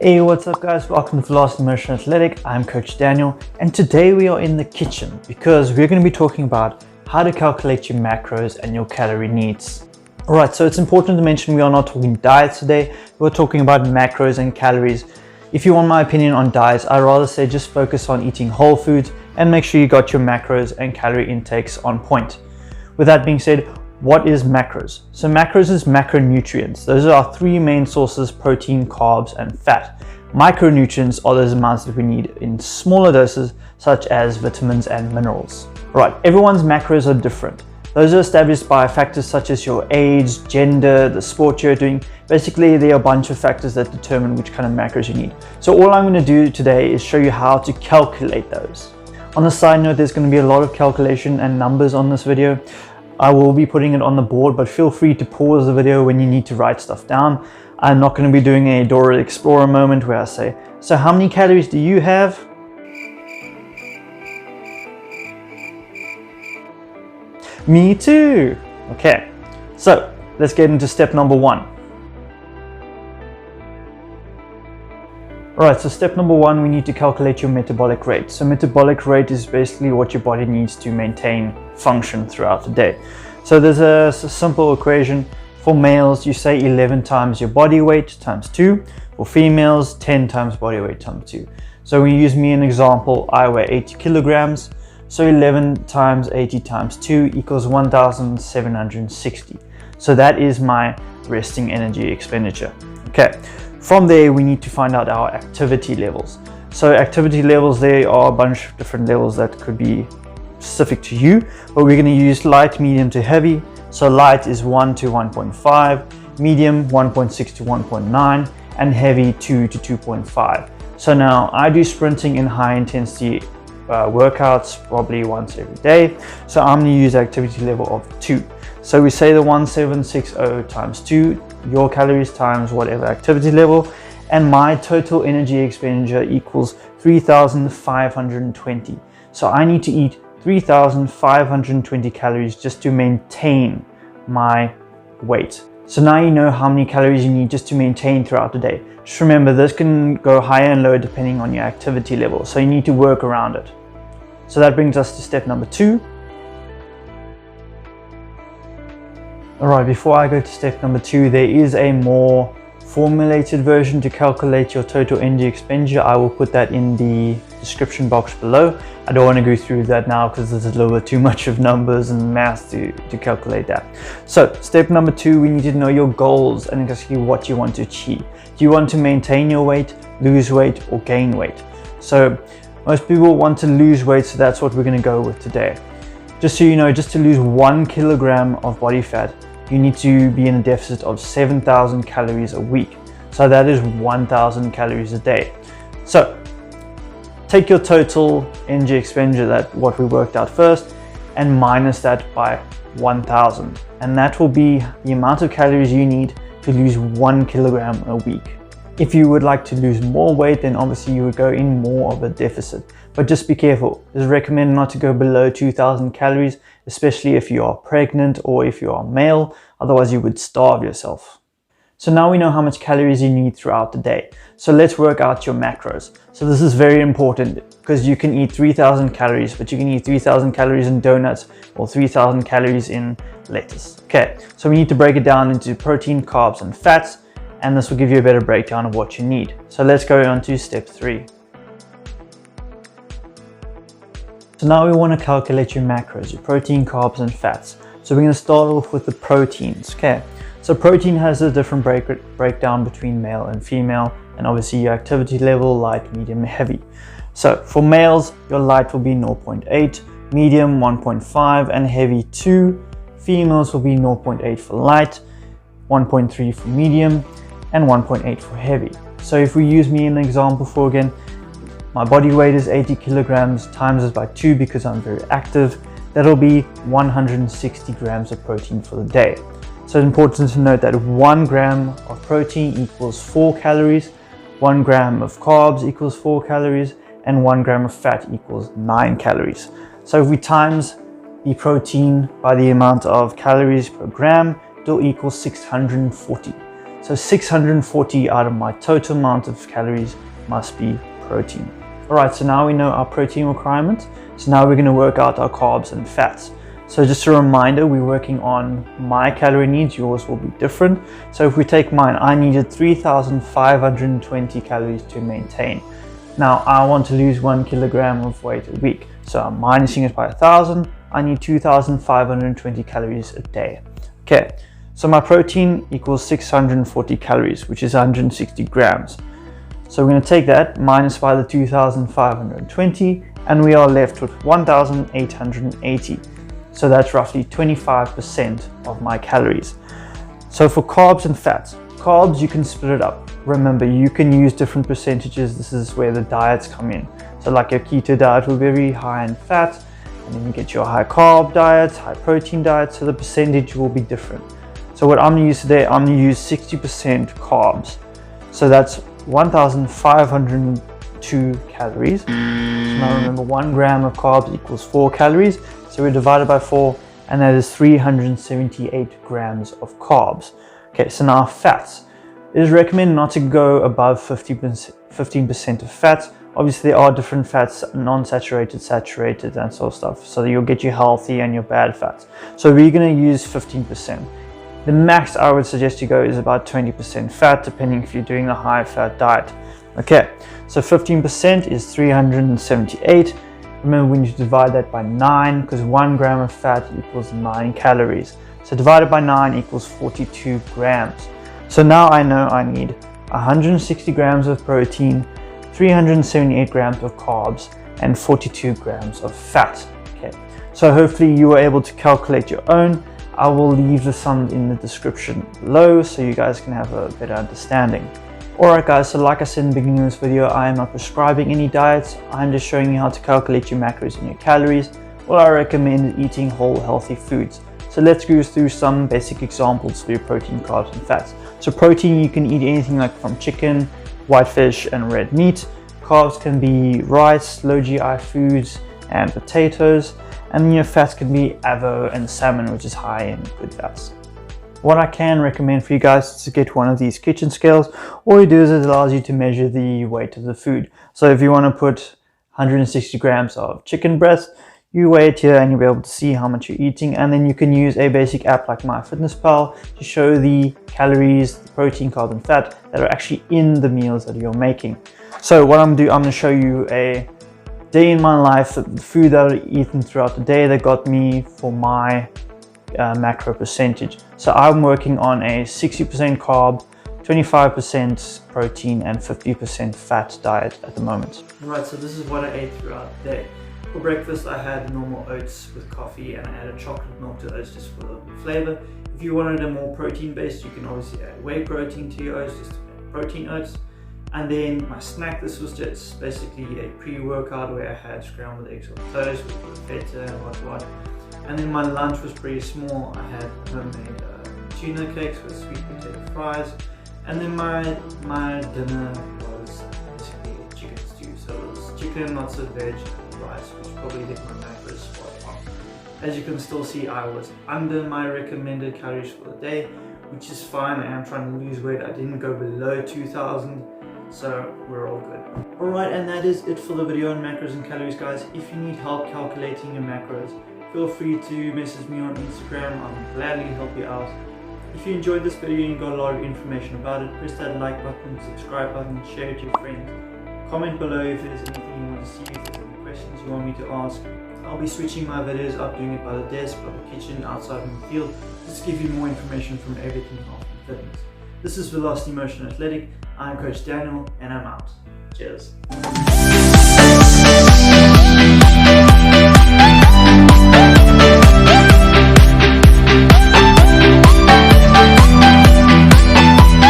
Hey, what's up guys? Welcome to Velocity Motion Athletic. I'm Coach Daniel, and today we are in the kitchen because we're going to be talking about how to calculate your macros and your calorie needs. Alright, so it's important to mention we are not talking diets today. We're talking about macros and calories. If you want my opinion on diets, I'd rather say just focus on eating whole foods and make sure you got your macros and calorie intakes on point. With that being said, what is macros? So macros is macronutrients. Those are our three main sources: protein, carbs, and fat. Micronutrients are those amounts that we need in smaller doses, such as vitamins and minerals. Right, everyone's macros are different. Those are established by factors such as your age, gender, the sport you're doing. Basically, there are a bunch of factors that determine which kind of macros you need. So all I'm going to do today is show you how to calculate those. On a side note, there's going to be a lot of calculation and numbers on this video. I will be putting it on the board, but feel free to pause the video when you need to write stuff down. I'm not going to be doing a Dora the Explorer moment where I say, so how many calories do you have? Me too. Okay, so let's get into step number one. Alright, so step number one, we need to calculate your metabolic rate. So metabolic rate is basically what your body needs to maintain function throughout the day. So there's a simple equation. For males, you say 11 times your body weight times 2. For females, 10 times body weight times 2. So when you use me an example, I weigh 80 kilograms. So 11 times 80 times 2 equals 1,760. So that is my resting energy expenditure. Okay. From there, we need to find out our activity levels. So activity levels, there are a bunch of different levels that could be specific to you, but we're going to use light, medium to heavy. So light is 1 to 1.5, medium 1.6 to 1.9, and heavy 2 to 2.5. So now I do sprinting in high intensity workouts probably once every day. So I'm going to use activity level of 2. So we say the 1,760 times 2, your calories times whatever activity level, and my total energy expenditure equals 3,520. So I need to eat 3,520 calories just to maintain my weight. So now you know how many calories you need just to maintain throughout the day. Just remember, this can go higher and lower depending on your activity level, so you need to work around it. So that brings us to step number 2. Alright, before I go to step number 2, there is a more formulated version to calculate your total energy expenditure. I will put that in the description box below. I don't want to go through that now because there's a little bit too much of numbers and math to calculate that. So step number 2, we need to know your goals and exactly what you want to achieve. Do you want to maintain your weight, lose weight, or gain weight? So most people want to lose weight, so that's what we're going to go with today. Just so you know, just to lose 1 kilogram of body fat, you need to be in a deficit of 7,000 calories a week. So that is 1,000 calories a day. So take your total energy expenditure, that what we worked out first, and minus that by 1,000. And that will be the amount of calories you need to lose 1 kilogram a week. If you would like to lose more weight, then obviously you would go in more of a deficit. But just be careful. It's recommended not to go below 2,000 calories, especially if you are pregnant or if you are male. Otherwise, you would starve yourself. So now we know how much calories you need throughout the day. So let's work out your macros. So this is very important because you can eat 3,000 calories, but you can eat 3,000 calories in donuts or 3,000 calories in lettuce. Okay, so we need to break it down into protein, carbs, and fats, and this will give you a better breakdown of what you need. So let's go on to step 3. So now we want to calculate your macros, your protein, carbs, and fats. So we're going to start off with the proteins. Okay, so protein has a different breakdown between male and female, and obviously your activity level, light, medium, heavy. So for males, your light will be 0.8, medium 1.5, and heavy 2. Females will be 0.8 for light, 1.3 for medium, and 1.8 for heavy. So if we use me an example for again, my body weight is 80 kilograms, times it by 2 because I'm very active. That'll be 160 grams of protein for the day. So it's important to note that 1 gram of protein equals 4 calories, 1 gram of carbs equals 4 calories, and 1 gram of fat equals 9 calories. So if we times the protein by the amount of calories per gram, it'll equal 640. So 640 out of my total amount of calories must be protein. Alright, so now we know our protein requirement. So now we're going to work out our carbs and fats. So just a reminder, we're working on my calorie needs, yours will be different. So if we take mine, I needed 3,520 calories to maintain. Now I want to lose 1 kilogram of weight a week. So I'm minusing it by 1,000, I need 2,520 calories a day. Okay, so my protein equals 640 calories, which is 160 grams. So we're going to take that, minus by the 2,520, and we are left with 1,880. So that's roughly 25% of my calories. So for carbs and fats, carbs you can split it up. Remember, you can use different percentages. This is where the diets come in. So like your keto diet will be very high in fat, and then you get your high carb diets, high protein diets, so the percentage will be different. So what I'm going to use today, I'm going to use 60% carbs. So that's 1,502 calories. So now remember, 1 gram of carbs equals 4 calories. So we divide it by 4, and that is 378 grams of carbs. Okay, so now fats. It is recommended not to go above 15% of fats. Obviously, there are different fats, non-saturated, saturated, and sort of stuff. So you'll get your healthy and your bad fats. So we're going to use 15%. The max I would suggest you go is about 20% fat, depending if you're doing a high fat diet. Okay, so 15% is 378. Remember, we need to divide that by 9 because 1 gram of fat equals 9 calories. So divided by 9 equals 42 grams. So now I know I need 160 grams of protein, 378 grams of carbs, and 42 grams of fat. Okay, so hopefully you were able to calculate your own. I will leave the sums in the description below so you guys can have a better understanding. Alright guys, so like I said in the beginning of this video, I am not prescribing any diets. I'm just showing you how to calculate your macros and your calories. Well, I recommend eating whole healthy foods. So let's go through some basic examples for your protein, carbs and fats. So protein, you can eat anything like from chicken, white fish and red meat. Carbs can be rice, low GI foods and potatoes. And your fats can be avo and salmon, which is high in good fats. What I can recommend for you guys is to get one of these kitchen scales. All you do is it allows you to measure the weight of the food. So if you want to put 160 grams of chicken breast, you weigh it here and you'll be able to see how much you're eating. And then you can use a basic app like MYFITNESSPAL to show the calories, the protein, carb and fat that are actually in the meals that you're making. So what I'm going to do, I'm going to show you a day in my life, the food that I've eaten throughout the day that got me for my macro percentage. So I'm working on a 60% carb, 25% protein and 50% fat diet at the moment. Right, so this is what I ate throughout the day. For breakfast I had normal oats with coffee and I added chocolate milk to oats just for the flavor. If you wanted a more protein based, you can obviously add whey protein to your oats, just protein oats. And then my snack, this was just basically a pre-workout where I had scrambled eggs on toast with feta and what. And then my lunch was pretty small. I had homemade tuna cakes with sweet potato fries. And then my dinner was basically chicken stew. So it was chicken, lots of veg, and rice, which probably hit my macros spot on. As you can still see, I was under my recommended calories for the day, which is fine. I am trying to lose weight. I didn't go below 2,000. So we're all good. Alright, and that is it for the video on macros and calories, guys. If you need help calculating your macros, feel free to message me on Instagram. I'll gladly help you out. If you enjoyed this video and you got a lot of information about it, press that like button, subscribe button, share it to your friends. Comment below if there's anything you want to see, if there's any questions you want me to ask. I'll be switching my videos up, doing it by the desk, by the kitchen, outside in the field, just to give you more information from everything health and fitness. This is Velocity Motion Athletic. I'm Coach Daniel and I'm out. Cheers.